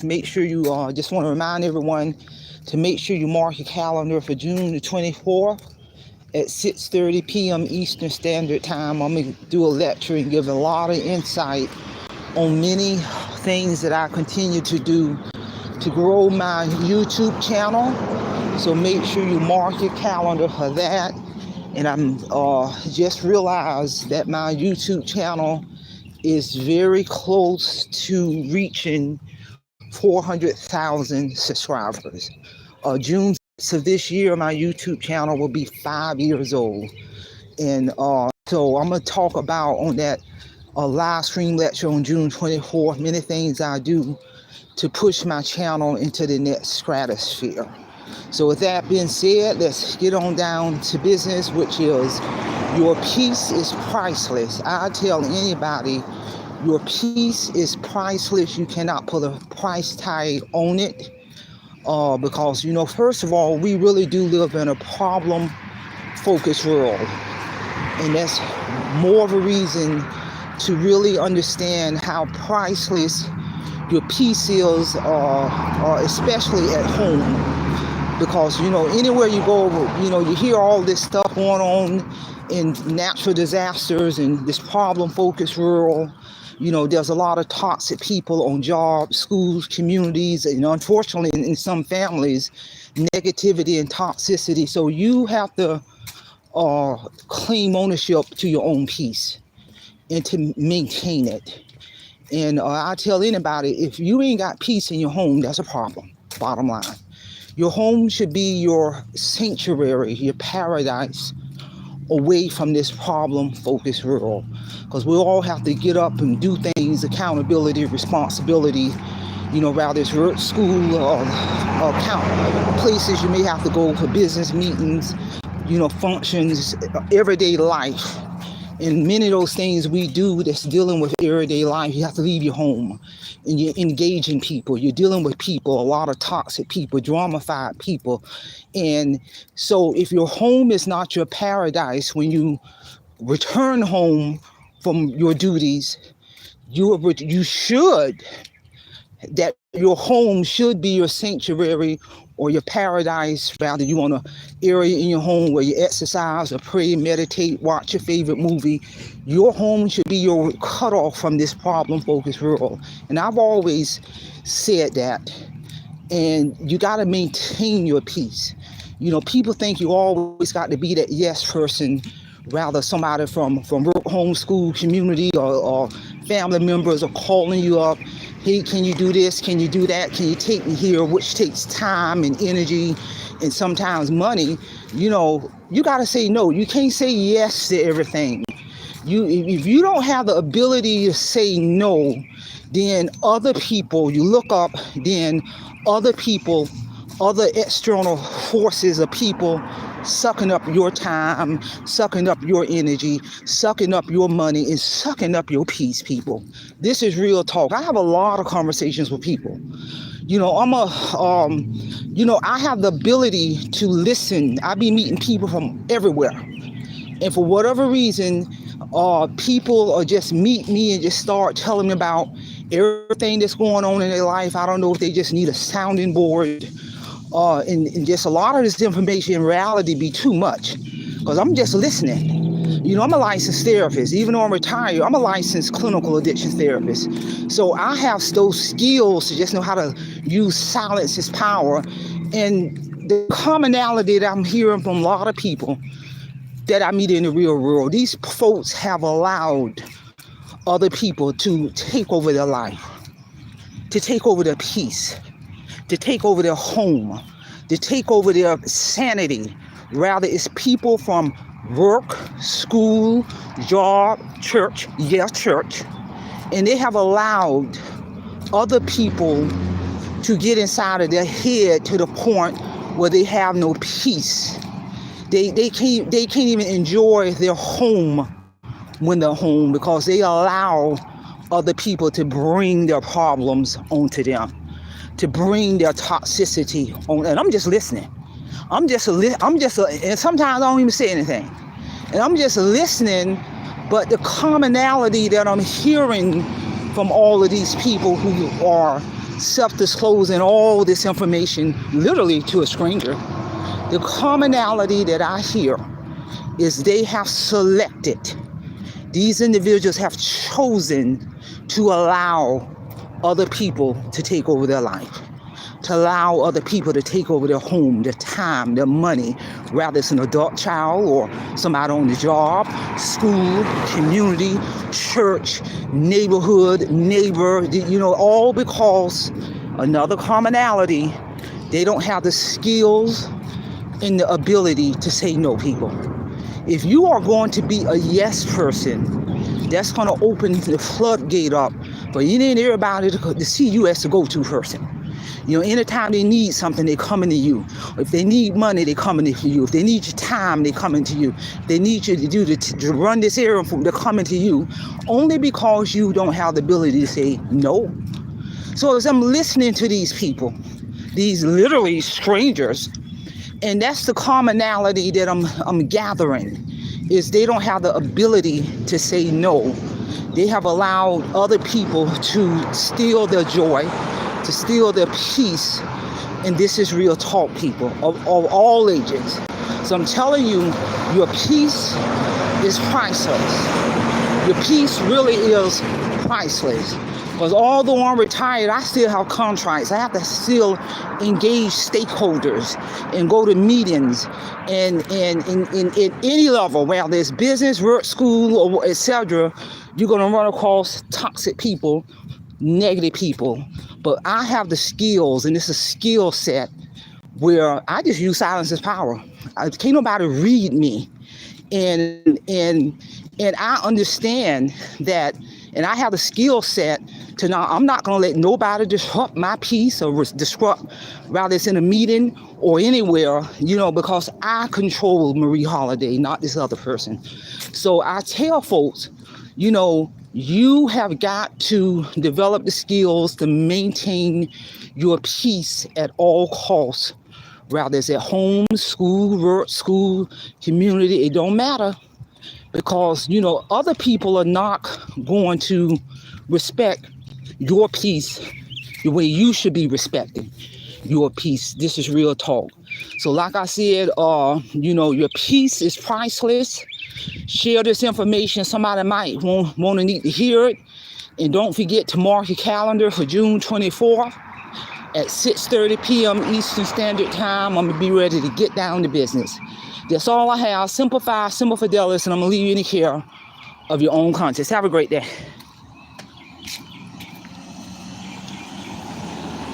Make sure you just want to remind everyone to make sure you mark your calendar for June the 24th at 6:30 p.m. Eastern Standard Time. I'm going to do a lecture and give a lot of insight on many things that I continue to do to grow my YouTube channel. So make sure you mark your calendar for that. And I'm just realized that my YouTube channel is very close to reaching 400,000 subscribers. June 6th of this year, my YouTube channel will be 5 years old. And so I'm going to talk about on that live stream lecture on June 24th, many things I do to push my channel into the next stratosphere. So with that being said, let's get on down to business, which is your peace is priceless. I tell anybody, your peace is priceless. You cannot put a price tag on it because, first of all, we really do live in a problem-focused world. And that's more of a reason to really understand how priceless your peace is, especially at home. Because, anywhere you go, you hear all this stuff going on in natural disasters and this problem-focused world. There's a lot of toxic people on jobs, schools, communities, and unfortunately in some families, negativity and toxicity. So you have to claim ownership to your own peace and to maintain it. And I tell anybody, if you ain't got peace in your home, that's a problem, bottom line. Your home should be your sanctuary, your paradise, away from this problem-focused world. Because we all have to get up and do things, accountability, responsibility, whether it's work, school, or places you may have to go for business meetings, functions, everyday life. And many of those things we do that's dealing with everyday life, you have to leave your home and you're engaging people. You're dealing with people, a lot of toxic people, drama-fied people. And so if your home is not your paradise, when you return home from your duties, you should, that your home should be your sanctuary or your paradise. Rather, you want an area in your home where you exercise or pray, meditate, watch your favorite movie. Your home should be your cutoff from this problem-focused world. And I've always said that. And you got to maintain your peace. People think you always got to be that yes person, rather somebody from work, home, school, community, or family members are calling you up. Hey, can you do this? Can you do that? Can you take me here? Which takes time and energy and sometimes money. You got to say no. You can't say yes to everything. If you don't have the ability to say no, then other people, you look up, then other people, other external forces of people sucking up your time, sucking up your energy, sucking up your money, and sucking up your peace, people. This is real talk. I have a lot of conversations with people. I have the ability to listen. I be meeting people from everywhere. And for whatever reason, people just meet me and just start telling me about everything that's going on in their life. I don't know if they just need a sounding board. And just a lot of this information in reality be too much because I'm just listening. I'm a licensed therapist. Even though I'm retired, I'm a licensed clinical addiction therapist. So I have those skills to just know how to use silence as power. And the commonality that I'm hearing from a lot of people that I meet in the real world, these folks have allowed other people to take over their life, to take over their peace, to take over their home, to take over their sanity. Rather, it's people from work, school, job, church, church. And they have allowed other people to get inside of their head to the point where they have no peace. They can't even enjoy their home when they're home because they allow other people to bring their problems onto them, to bring their toxicity on. And I'm just listening. And sometimes I don't even say anything. And I'm just listening, but the commonality that I'm hearing from all of these people who are self-disclosing all this information literally to a stranger. The commonality that I hear is they have selected, these individuals have chosen to allow other people to take over their life, to allow other people to take over their home, their time, their money, whether it's an adult child or somebody on the job, school, community, church, neighborhood, neighbor, all because another commonality, they don't have the skills and the ability to say no, people. If you are going to be a yes person, that's going to open the floodgate up for any and everybody to see you as the go-to person. Anytime they need something, they coming to you. If they need money, they coming to you. If they need your time, they coming to you. If they need you to run this errand for them, they're coming to you, only because you don't have the ability to say no. So as I'm listening to these people, these literally strangers, and that's the commonality that I'm gathering, is they don't have the ability to say no. They have allowed other people to steal their joy, to steal their peace. And this is real talk, people, of all ages. So I'm telling you, your peace is priceless. Your peace really is priceless. Because although I'm retired, I still have contracts. I have to still engage stakeholders and go to meetings and in any level, whether it's business, work, school, or etc. You're going to run across toxic people, negative people. But I have the skills, and it's a skill set where I just use silence as power. Can't nobody read me. And I understand that, and I have the skill set to now, I'm not going to let nobody disrupt my peace or disrupt, whether it's in a meeting or anywhere, because I control Marie Holiday, not this other person. So I tell folks, you have got to develop the skills to maintain your peace at all costs, whether it's at home, school, work, school, community, it don't matter. Because, other people are not going to respect your peace the way you should be respecting your peace. This is real talk. So like I said, your peace is priceless. Share this information. Somebody might want to need to hear it. And don't forget to mark your calendar for June 24th at 6:30 p.m. Eastern Standard Time. I'm going to be ready to get down to business. That's all I have. Simple fidelity, and I'm going to leave you in the care of your own conscience. Have a great day.